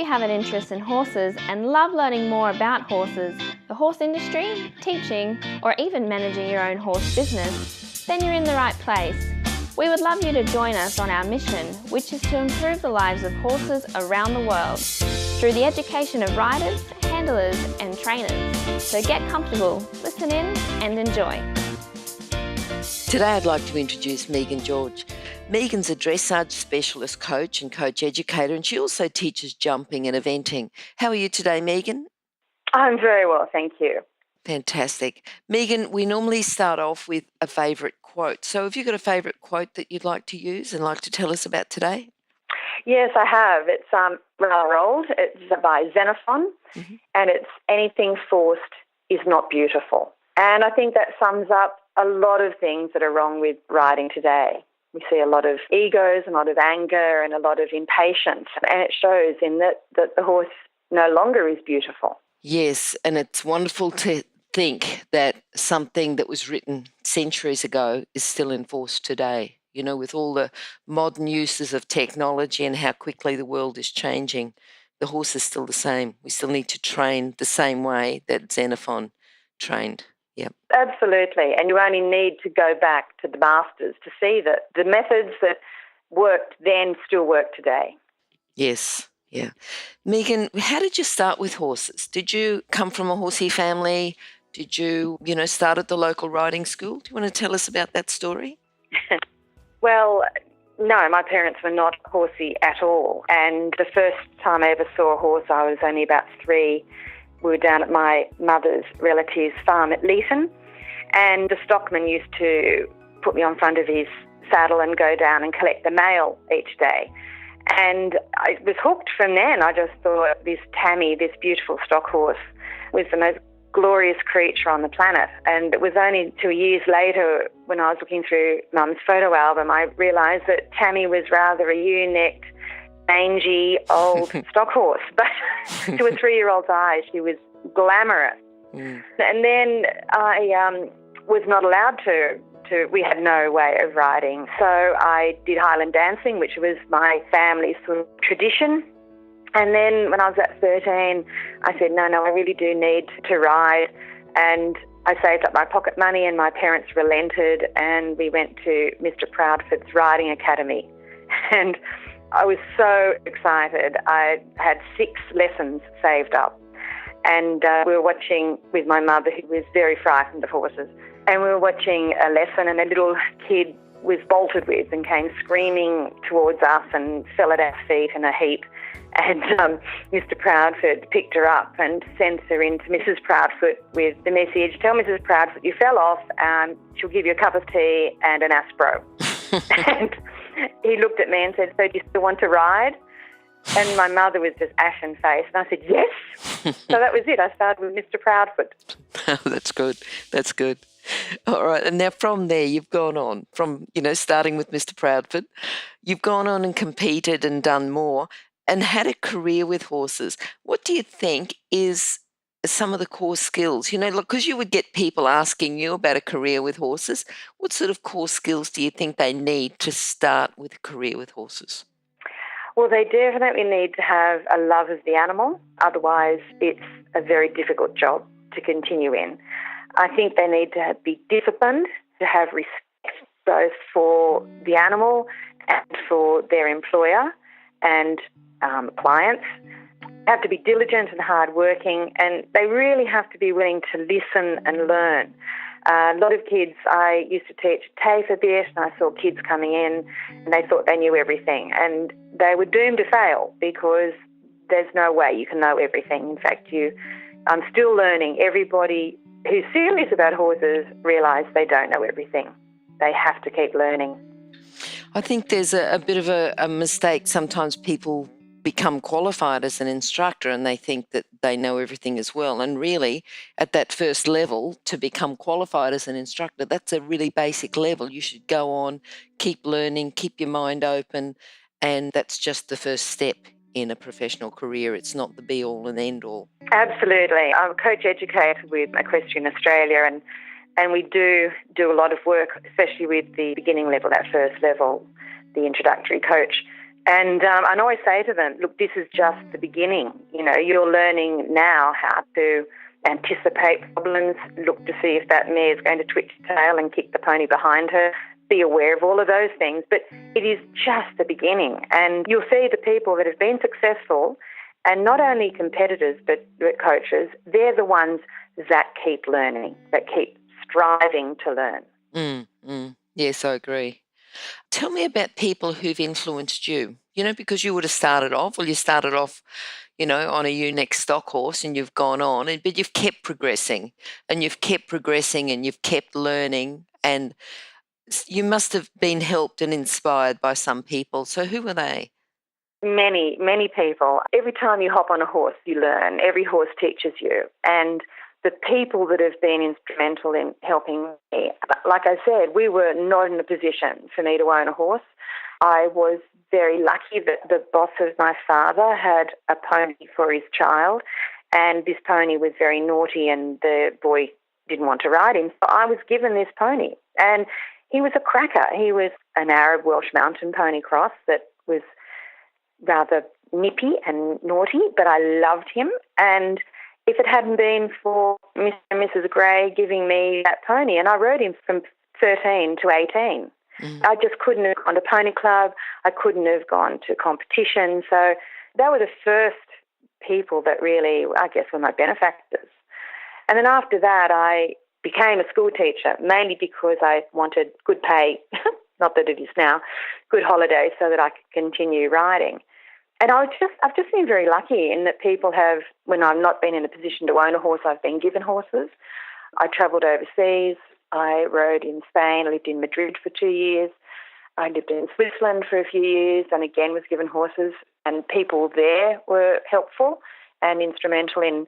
you have an interest in horses and love learning more about horses, the horse industry, teaching, or even managing your own horse business, then you're in the right place. We would love you to join us on our mission, which is to improve the lives of horses around the world through the education of riders, handlers, and trainers. So get comfortable, listen in, and enjoy. Today I'd like to introduce Megan Joerg. Megan's a dressage specialist coach and coach educator, and she also teaches jumping and eventing. How are you today, Megan? I'm very well, thank you. Fantastic. Megan, we normally start off with a favourite quote. So have you got a favourite quote that you'd like to use and like to tell us about today? Yes, I have. It's rather old. It's by Xenophon, and it's anything forced is not beautiful. And I think that sums up a lot of things that are wrong with riding today. We see a lot of egos, a lot of anger, and a lot of impatience, and it shows in that the horse no longer is beautiful. Yes, and it's wonderful to think that something that was written centuries ago is still enforced today. You know, with all the modern uses of technology and how quickly the world is changing, the horse is still the same. We still need to train the same way that Xenophon trained. Yep. Absolutely, and you only need to go back to the masters to see that the methods that worked then still work today. Yes, yeah. Megan, how did you start with horses? Did you come from a horsey family? Did you, start at the local riding school? Do you want to tell us about that story? Well, no, my parents were not horsey at all. And the first time I ever saw a horse, I was only about 3. We were down at my mother's relative's farm at Leeton, and the stockman used to put me on front of his saddle and go down and collect the mail each day. And I was hooked from then. I just thought this Tammy, this beautiful stock horse, was the most glorious creature on the planet. And it was only 2 years later, when I was looking through Mum's photo album, I realised that Tammy was rather a ewe-necked, mangy, old stock horse. But to a 3-year-old's eyes, she was glamorous. And then I was not allowed to. We had no way of riding. So I did Highland dancing, which was my family's sort of tradition. And then when I was at 13, I said, no, I really do need to ride. And I saved up my pocket money, and my parents relented, and we went to Mr. Proudest's riding academy. And I was so excited. I had 6 lessons saved up. And we were watching with my mother, who was very frightened of horses. And we were watching a lesson, and a little kid was bolted with and came screaming towards us and fell at our feet in a heap. And Mr. Proudfoot picked her up and sent her into Mrs. Proudfoot with the message, tell Mrs. Proudfoot you fell off, she'll give you a cup of tea and an aspro. And he looked at me and said, so do you still want to ride? And my mother was just ashen-faced, and I said, yes. So that was it. I started with Mr. Proudfoot. That's good. That's good. All right. And now from there, you've gone on from, starting with Mr. Proudfoot, you've gone on and competed and done more and had a career with horses. What do you think is some of the core skills? Look, because you would get people asking you about a career with horses. What sort of core skills do you think they need to start with a career with horses? Well, they definitely need to have a love of the animal. Otherwise, it's a very difficult job to continue in. I think they need to be disciplined, to have respect both for the animal and for their employer and clients. They have to be diligent and hardworking, and they really have to be willing to listen and learn. A lot of kids, I used to teach TAFE a bit, and I saw kids coming in and they thought they knew everything, and they were doomed to fail because there's no way you can know everything. In fact, I'm still learning. Everybody who's serious about horses realise they don't know everything. They have to keep learning. I think there's a bit of a mistake. Sometimes people become qualified as an instructor and they think that they know everything as well. And really, at that first level, to become qualified as an instructor, that's a really basic level. You should go on, keep learning, keep your mind open, and that's just the first step in a professional career. It's not the be-all and end-all. Absolutely. I'm a coach educator with Equestrian Australia, and we do a lot of work, especially with the beginning level, that first level, the introductory coach, And I always say to them, look, this is just the beginning. You know, you're learning now how to anticipate problems, look to see if that mare is going to twitch its tail and kick the pony behind her, be aware of all of those things. But it is just the beginning. And you'll see the people that have been successful, and not only competitors but coaches, they're the ones that keep learning, that keep striving to learn. Yes, I agree. Tell me about people who've influenced you, you know, because you would have started off, you started off, you know, on a Unex stock horse and you've gone on, but you've kept progressing and you've kept progressing and you've kept learning, and you must have been helped and inspired by some people. So who were they? Many, many people. Every time you hop on a horse, you learn. Every horse teaches you. And the people that have been instrumental in helping me, like I said, we were not in a position for me to own a horse. I was very lucky that the boss of my father had a pony for his child, and this pony was very naughty and the boy didn't want to ride him. So I was given this pony, and he was a cracker. He was an Arab Welsh mountain pony cross that was rather nippy and naughty, but I loved him. And if it hadn't been for Mr. and Mrs. Gray giving me that pony, and I rode him from 13 to 18, I just couldn't have gone to pony club. I couldn't have gone to competition. So they were the first people that really, I guess, were my benefactors. And then after that, I became a school teacher, mainly because I wanted good pay, not that it is now, good holidays so that I could continue riding. And I've just been very lucky in that people have, when I've not been in a position to own a horse, I've been given horses. I travelled overseas. I rode in Spain. I lived in Madrid for 2 years. I lived in Switzerland for a few years and again was given horses. And people there were helpful and instrumental in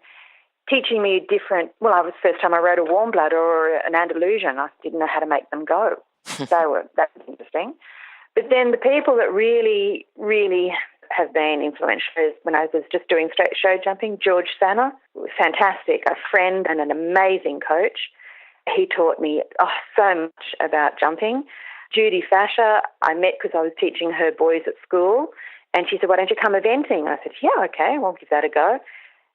teaching me different, well, it was the first time I rode a warm blood or an Andalusian. I didn't know how to make them go. That was interesting. But then the people that really, really have been influential is when I was just doing straight show jumping, Joerg was fantastic, a friend and an amazing coach. He taught me so much about jumping. Judy Fasher, I met because I was teaching her boys at school, and she said, why don't you come eventing? I said, yeah, okay, I'll give that a go.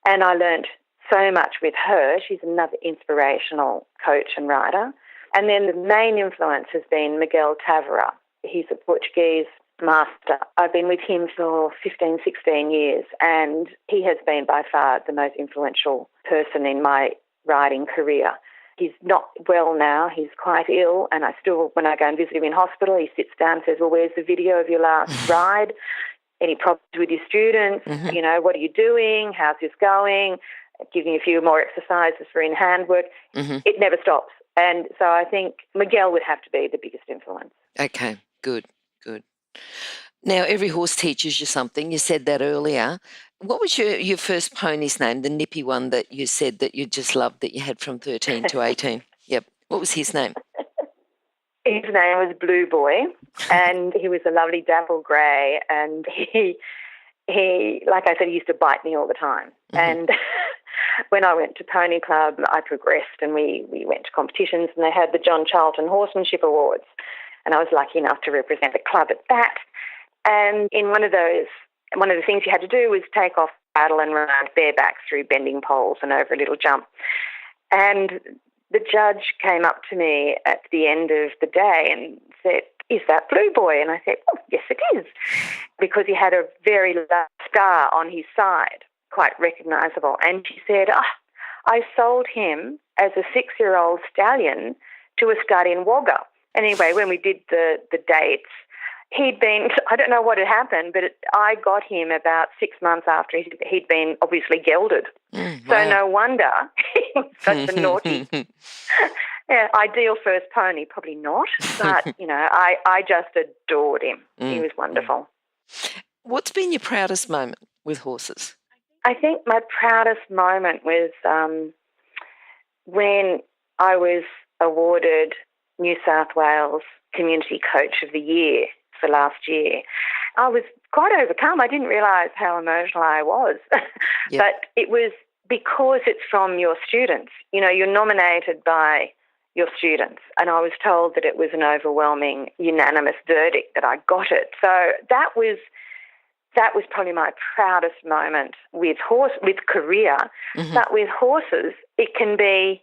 And I learnt so much with her. She's another inspirational coach and rider. And then the main influence has been Miguel Tavera. He's a Portuguese master. I've been with him for 15, 16 years, and he has been by far the most influential person in my riding career. He's not well now. He's quite ill, and I still, when I go and visit him in hospital, he sits down and says, well, where's the video of your last ride? Any problems with your students? You know, what are you doing? How's this going? Giving a few more exercises for in-hand work. It never stops. And so I think Miguel would have to be the biggest influence. Okay, good. Now, every horse teaches you something. You said that earlier. What was your first pony's name, the nippy one that you said that you just loved that you had from 13 to 18? Yep. What was his name? His name was Blue Boy, and he was a lovely dapple grey, and he, like I said, he used to bite me all the time. And when I went to Pony Club, I progressed, and we went to competitions, and they had the John Charlton Horsemanship Awards, and I was lucky enough to represent the club at that. And in one of the things you had to do was take off the saddle and run bareback through bending poles and over a little jump. And the judge came up to me at the end of the day and said, is that Blue Boy? And I said, oh, yes, it is, because he had a very large scar on his side, quite recognisable. And she said, I sold him as a 6-year-old stallion to a stud in Wagga. Anyway, when we did the dates, he'd been, I don't know what had happened, but I got him about 6 months after he'd been obviously gelded. So no wonder he was such a naughty. Yeah, ideal first pony, probably not, but, you know, I just adored him. He was wonderful. What's been your proudest moment with horses? I think my proudest moment was when I was awarded New South Wales Community Coach of the Year for last year. I was quite overcome. I didn't realise how emotional I was. Yep. But it was because it's from your students. You know, you're nominated by your students, and I was told that it was an overwhelming, unanimous verdict that I got it. So that was that was probably my proudest moment with career. Mm-hmm. But with horses, it can be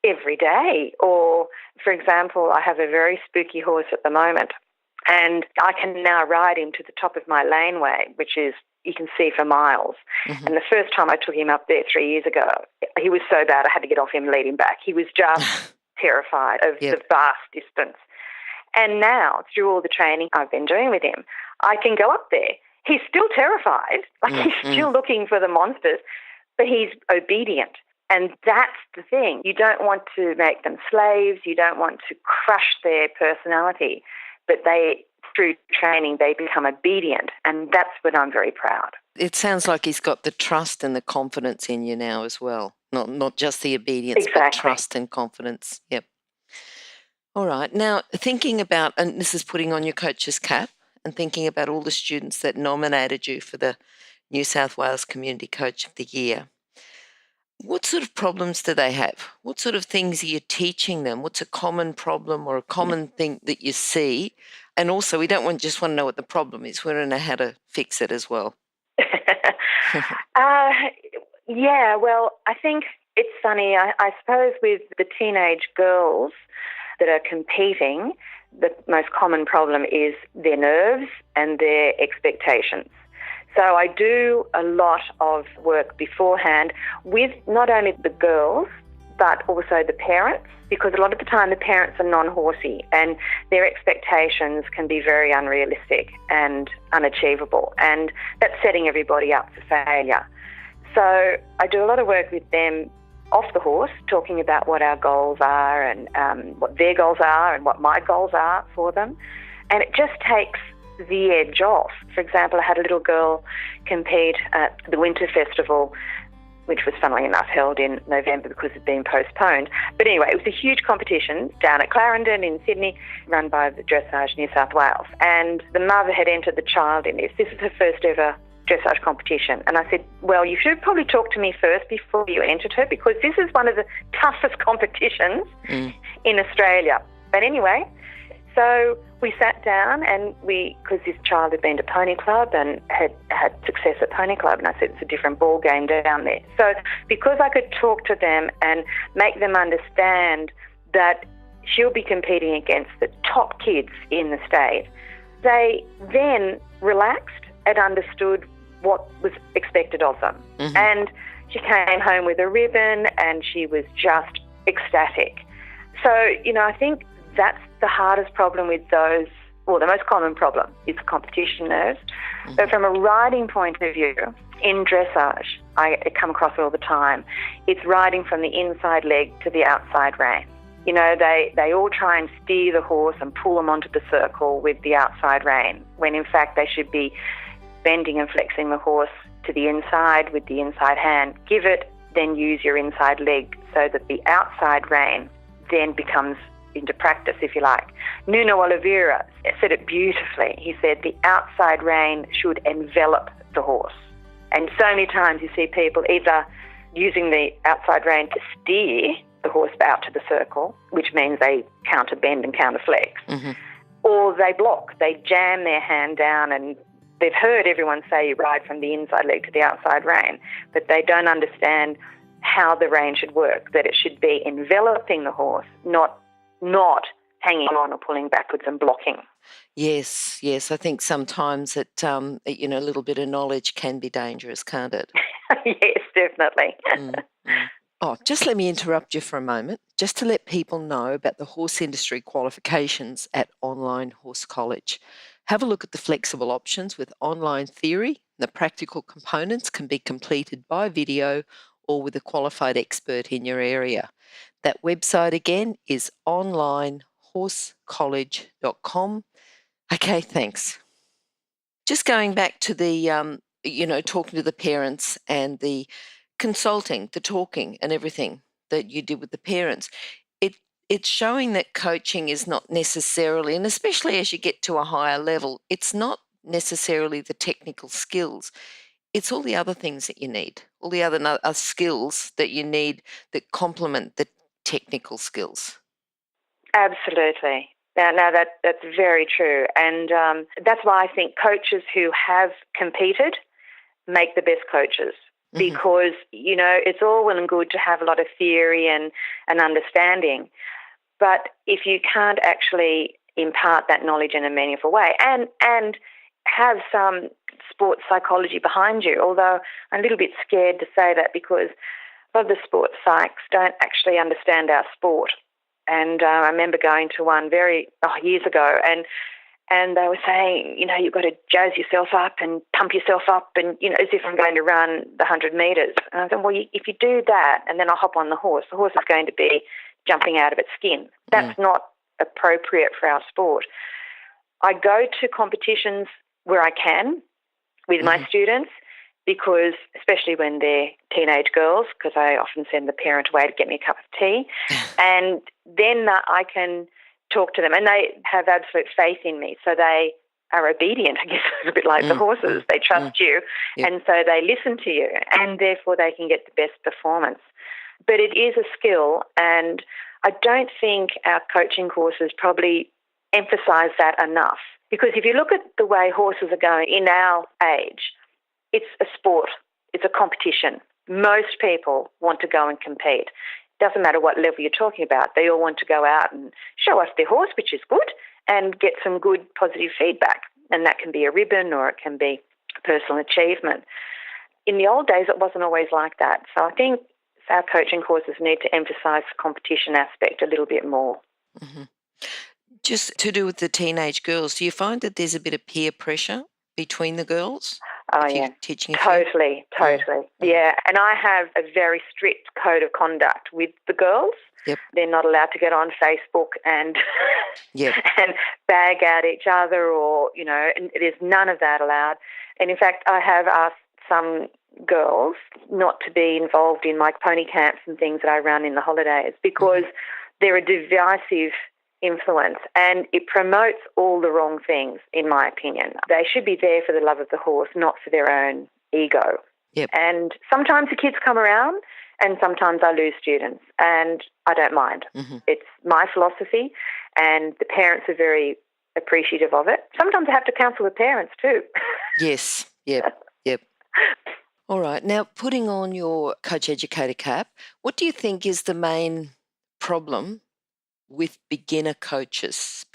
every day. Or, for example, I have a very spooky horse at the moment, and I can now ride him to the top of my laneway, which is, you can see for miles. Mm-hmm. And the first time I took him up there 3 years ago, he was so bad I had to get off him and lead him back. He was just terrified of Yep. the vast distance. And now, through all the training I've been doing with him, I can go up there. He's still terrified, he's still looking for the monsters, but he's obedient. And that's the thing. You don't want to make them slaves. You don't want to crush their personality. But through training, they become obedient. And that's what I'm very proud. It sounds like he's got the trust and the confidence in you now as well. Not just the obedience, Exactly. but trust and confidence. Yep. All right. Now, thinking about, and this is putting on your coach's cap, and thinking about all the students that nominated you for the New South Wales Community Coach of the Year, what sort of problems do they have? What sort of things are you teaching them? What's a common problem or a common thing that you see? And also, we don't just want to know what the problem is. We want to know how to fix it as well. Yeah, well, I think it's funny. I suppose with the teenage girls that are competing, the most common problem is their nerves and their expectations. So I do a lot of work beforehand with not only the girls, but also the parents, because a lot of the time the parents are non-horsey and their expectations can be very unrealistic and unachievable, and that's setting everybody up for failure. So I do a lot of work with them off the horse, talking about what our goals are and what their goals are and what my goals are for them. And it just takes the edge off. For example, I had a little girl compete at the Winter Festival, which was funnily enough held in November because it's been postponed. But anyway, it was a huge competition down at Clarendon in Sydney, run by the Dressage New South Wales. And the mother had entered the child in this. This is her first ever dressage competition. And I said, well, you should probably talk to me first before you entered her, because this is one of the toughest competitions in Australia. But anyway, so we sat down and because this child had been to Pony Club and had success at Pony Club, and I said it's a different ball game down there. So because I could talk to them and make them understand that she'll be competing against the top kids in the state, they then relaxed and understood what was expected of them. Mm-hmm. And she came home with a ribbon and she was just ecstatic. So, I think that's the hardest problem with those, or the most common problem, is competition nerves. Mm-hmm. But from a riding point of view, in dressage, I come across it all the time, it's riding from the inside leg to the outside rein. They all try and steer the horse and pull them onto the circle with the outside rein, when in fact they should be bending and flexing the horse to the inside with the inside hand. Give it, then use your inside leg, so that the outside rein then becomes into practice, if you like. Nuno Oliveira said it beautifully. He said the outside rein should envelop the horse. And so many times you see people either using the outside rein to steer the horse out to the circle, which means they counter bend and counter flex, or they block, they jam their hand down, and they've heard everyone say you ride from the inside leg to the outside rein, but they don't understand how the rein should work, that it should be enveloping the horse, not hanging on or pulling backwards and blocking. Yes. I think sometimes a little bit of knowledge can be dangerous, can't it? Yes, definitely. Oh, just let me interrupt you for a moment, just to let people know about the horse industry qualifications at Online Horse College. Have a look at the flexible options with online theory. The practical components can be completed by video or with a qualified expert in your area. That website again is onlinehorsecollege.com. Okay, thanks. Just going back to the, talking to the parents and the consulting, the talking and everything that you did with the parents, it's showing that coaching is not necessarily, and especially as you get to a higher level, it's not necessarily the technical skills. It's all the other things that you need, all the other skills that you need that complement the technical skills. Absolutely. Now that's very true. And that's why I think coaches who have competed make the best coaches. Because, it's all well and good to have a lot of theory and understanding. But if you can't actually impart that knowledge in a meaningful way and have some sports psychology behind you, although I'm a little bit scared to say that because a lot of the sports psychs don't actually understand our sport. And I remember going to one years ago, and they were saying, you've got to jazz yourself up and pump yourself up and, as if I'm going to run the 100 metres. And I said, well, if you do that and then I hop on the horse is going to be jumping out of its skin. That's not appropriate for our sport. I go to competitions where I can with my students because, especially when they're teenage girls, because I often send the parent away to get me a cup of tea, and then I can talk to them, and they have absolute faith in me, so they are obedient, I guess, a bit like the horses. They trust you, and so they listen to you, and therefore they can get the best performance. But it is a skill, and I don't think our coaching courses probably emphasise that enough. Because if you look at the way horses are going in our age, it's a sport, it's a competition. Most people want to go and compete. Doesn't matter what level you're talking about. They all want to go out and show off their horse, which is good, and get some good positive feedback. And that can be a ribbon or it can be personal achievement. In the old days, it wasn't always like that. So I think our coaching courses need to emphasise the competition aspect a little bit more. Just to do with the teenage girls, do you find that there's a bit of peer pressure between the girls? Oh, yeah. Teaching totally. Yeah, and I have a very strict code of conduct with the girls. Yep. They're not allowed to get on Facebook and and bag out each other or, and there's none of that allowed. And in fact, I have asked some girls not to be involved in my pony camps and things that I run in the holidays because they're a divisive influence and it promotes all the wrong things, in my opinion. They should be there for the love of the horse, not for their own ego. Yep. And sometimes the kids come around and sometimes I lose students and I don't mind. It's my philosophy and the parents are very appreciative of it. Sometimes I have to counsel the parents too. Yes, yep. All right. Now, putting on your coach educator cap, what do you think is the main problem with beginner coaches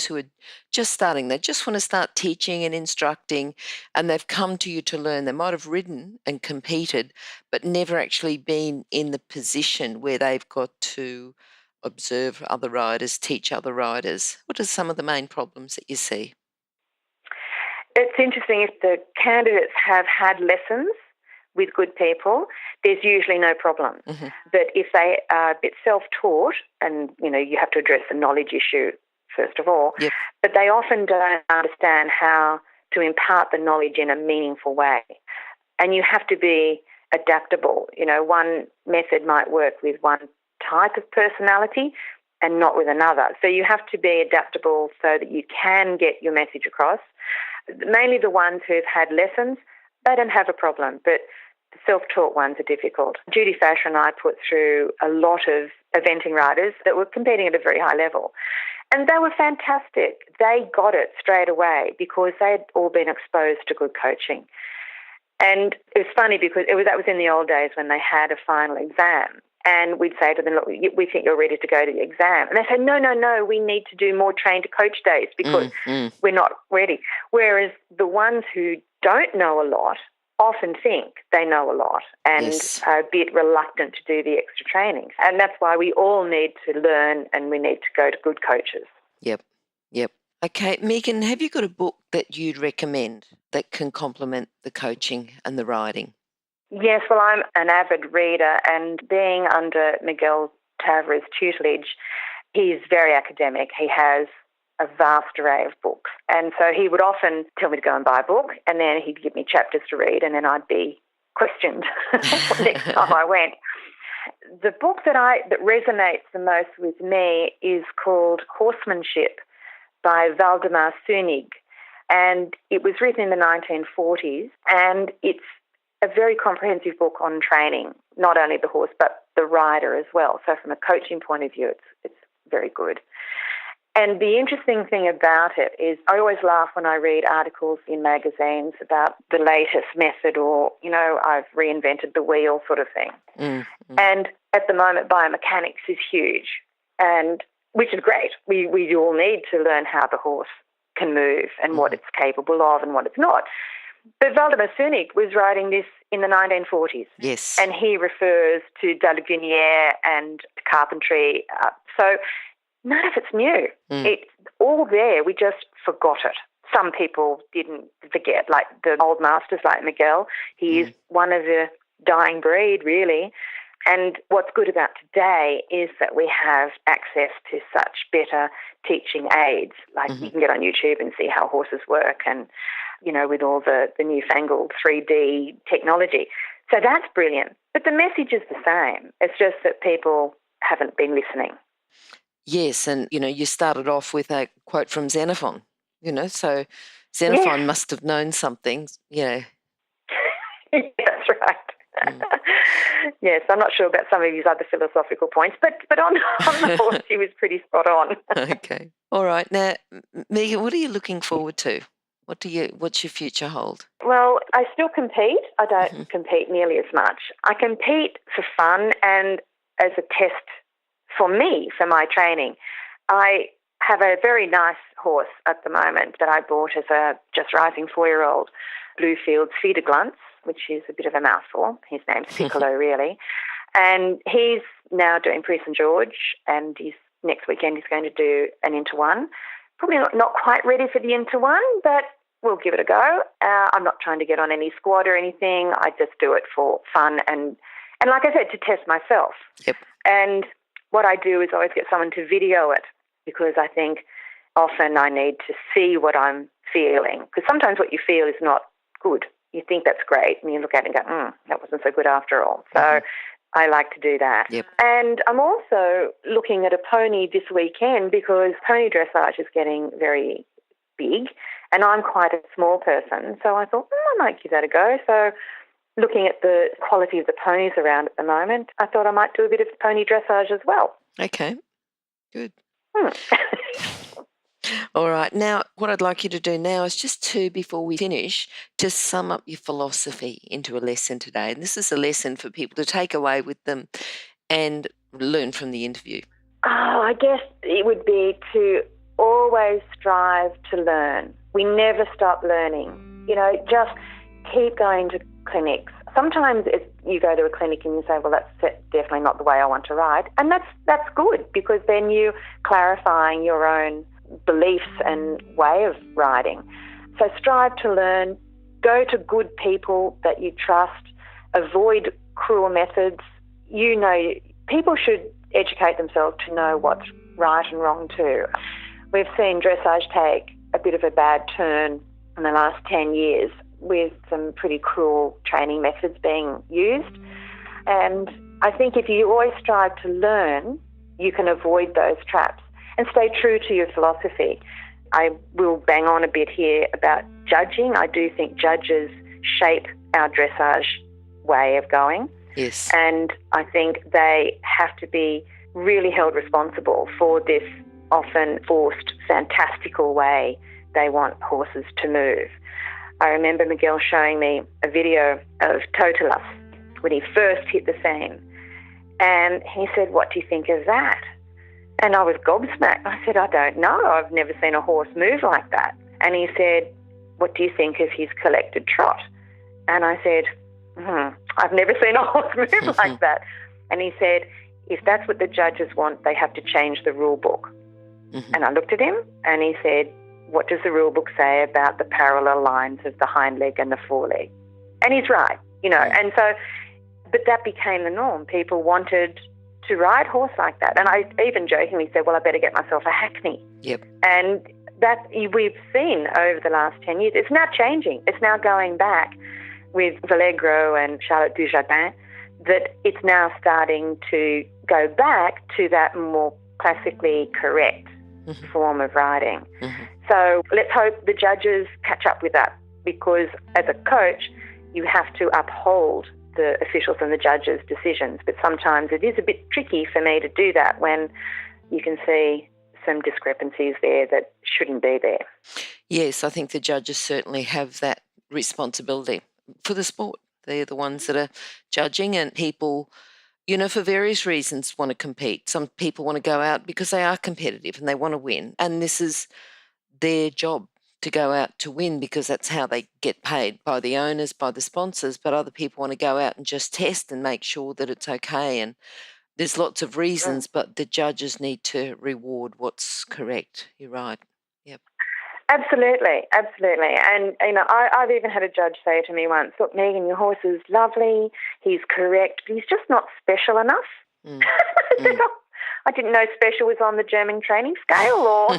who are just starting? They just want to start teaching and instructing, and they've come to you to learn. They might have ridden and competed, but never actually been in the position where they've got to observe other riders, teach other riders. What are some of the main problems that you see? It's interesting. If the candidates have had lessons with good people, there's usually no problem. But if they are a bit self-taught, and, you have to address the knowledge issue first of all, but they often don't understand how to impart the knowledge in a meaningful way. And you have to be adaptable. One method might work with one type of personality and not with another. So you have to be adaptable so that you can get your message across. Mainly the ones who've had lessons, they don't have a problem, but the self-taught ones are difficult. Judy Fasher and I put through a lot of eventing riders that were competing at a very high level. And they were fantastic. They got it straight away because they'd all been exposed to good coaching. And it was funny because that was in the old days when they had a final exam. And we'd say to them, look, we think you're ready to go to the exam. And they say, no, we need to do more train to coach days because we're not ready. Whereas the ones who don't know a lot often think they know a lot and are a bit reluctant to do the extra training. And that's why we all need to learn and we need to go to good coaches. Yep. Okay, Megan, have you got a book that you'd recommend that can complement the coaching and the riding? Yes, well, I'm an avid reader, and being under Miguel Tavra's tutelage, he's very academic. He has a vast array of books. And so he would often tell me to go and buy a book, and then he'd give me chapters to read, and then I'd be questioned next time I went. The book that resonates the most with me is called Horsemanship by Valdemar Sunig, and it was written in the 1940s, and it's a very comprehensive book on training, not only the horse but the rider as well. So from a coaching point of view, it's very good. And the interesting thing about it is I always laugh when I read articles in magazines about the latest method or, I've reinvented the wheel sort of thing. And at the moment, biomechanics is huge, and which is great. We all need to learn how the horse can move and what it's capable of and what it's not. But Valdemar Sunik was writing this in the 1940s. Yes. And he refers to de la Guinière and carpentry. So none of it's new. It's all there. We just forgot it. Some people didn't forget, like the old masters like Miguel. He is one of the dying breed, really. And what's good about today is that we have access to such better teaching aids. Like you can get on YouTube and see how horses work and, with all the newfangled 3D technology. So that's brilliant. But the message is the same. It's just that people haven't been listening. Yes, and, you started off with a quote from Xenophon, so Xenophon must have known something, That's right. Yes, I'm not sure about some of his other philosophical points, but on the horse he was pretty spot on. Okay. All right. Now, Megan, what are you looking forward to? What's your future hold? Well, I still compete. I don't compete nearly as much. I compete for fun and as a test for me, for my training. I have a very nice horse at the moment that I bought as a just rising 4-year-old, Bluefields Feeder Glunts, which is a bit of a mouthful. His name's Piccolo, really. And he's now doing Prix St. George, and next weekend he's going to do an Inter-1. Probably not quite ready for the Inter-1, but we'll give it a go. I'm not trying to get on any squad or anything. I just do it for fun and like I said, to test myself. Yep. And what I do is always get someone to video it, because I think often I need to see what I'm feeling, because sometimes what you feel is not good. You think that's great, and you look at it and go, that wasn't so good after all. So I like to do that. Yep. And I'm also looking at a pony this weekend, because pony dressage is getting very big, and I'm quite a small person. So I thought, I might give that a go. So looking at the quality of the ponies around at the moment, I thought I might do a bit of pony dressage as well. Okay, good. All right. Now, what I'd like you to do now is before we finish, just sum up your philosophy into a lesson today. And this is a lesson for people to take away with them and learn from the interview. I guess it would be to always strive to learn. We never stop learning. Just keep going to clinics. Sometimes if you go to a clinic and you say, well, that's definitely not the way I want to ride. And that's good, because then you're clarifying your own beliefs and way of riding. So strive to learn, go to good people that you trust, avoid cruel methods. People should educate themselves to know what's right and wrong too. We've seen dressage take a bit of a bad turn in the last 10 years with some pretty cruel training methods being used. And I think if you always strive to learn, you can avoid those traps and stay true to your philosophy. I will bang on a bit here about judging. I do think judges shape our dressage way of going. Yes. And I think they have to be really held responsible for this often forced, fantastical way they want horses to move. I remember Miguel showing me a video of Totilas when he first hit the scene. And he said, what do you think of that? And I was gobsmacked. I said, I don't know. I've never seen a horse move like that. And he said, what do you think of his collected trot? And I said, I've never seen a horse move like that. And he said, if that's what the judges want, they have to change the rule book. And I looked at him and he said, what does the rule book say about the parallel lines of the hind leg and the foreleg? And he's right, and so, but that became the norm. People wanted to ride horse like that. And I even jokingly said, well, I better get myself a hackney. Yep. And that we've seen over the last 10 years. It's now changing. It's now going back with Vallegro and Charlotte Dujardin, that it's now starting to go back to that more classically correct form of riding. So let's hope the judges catch up with that, because as a coach, you have to uphold the officials and the judges' decisions. But sometimes it is a bit tricky for me to do that when you can see some discrepancies there that shouldn't be there. Yes, I think the judges certainly have that responsibility for the sport. They're the ones that are judging, and people, for various reasons want to compete. Some people want to go out because they are competitive and they want to win, and this is their job to go out to win because that's how they get paid by the owners, by the sponsors. But other people want to go out and just test and make sure that it's okay, and there's lots of reasons, but the judges need to reward what's correct. You're right. Yep. Absolutely. And, I've even had a judge say to me once, look, Megan, your horse is lovely, he's correct, but he's just not special enough. I didn't know special was on the German training scale or...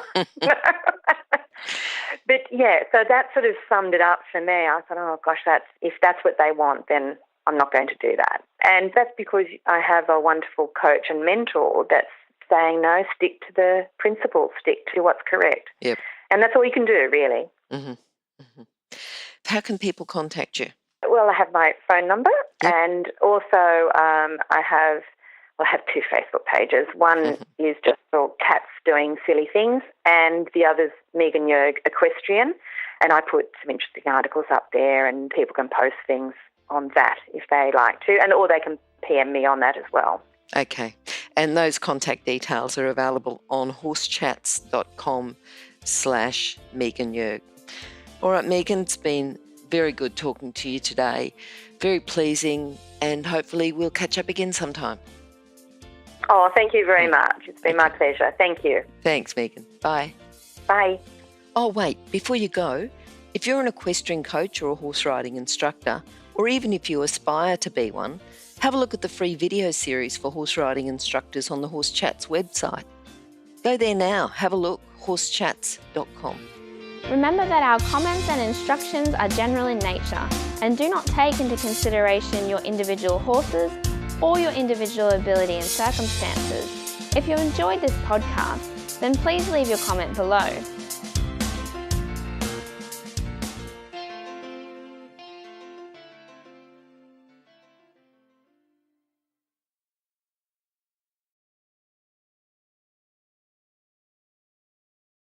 But, yeah, so that sort of summed it up for me. I thought, oh, gosh, if that's what they want, then I'm not going to do that. And that's because I have a wonderful coach and mentor that's saying, no, stick to the principles, stick to what's correct. Yep. And that's all you can do, really. Mm-hmm. Mm-hmm. How can people contact you? Well, I have my phone number, and also I have 2 Facebook pages. One is just for cats doing silly things, and the other's Megan Joerg Equestrian, and I put some interesting articles up there, and people can post things on that if they like to, or they can PM me on that as well. Okay, and those contact details are available on horsechats.com/Megan Joerg. All right, Megan, it's been very good talking to you today, very pleasing, and hopefully we'll catch up again sometime. Oh, thank you very much. It's been my pleasure. Thank you. Thanks, Megan. Bye. Bye. Oh, wait, before you go, if you're an equestrian coach or a horse riding instructor, or even if you aspire to be one, have a look at the free video series for horse riding instructors on the Horse Chats website. Go there now, have a look, horsechats.com. Remember that our comments and instructions are general in nature and do not take into consideration your individual horses or your individual ability and circumstances. If you enjoyed this podcast, then please leave your comment below.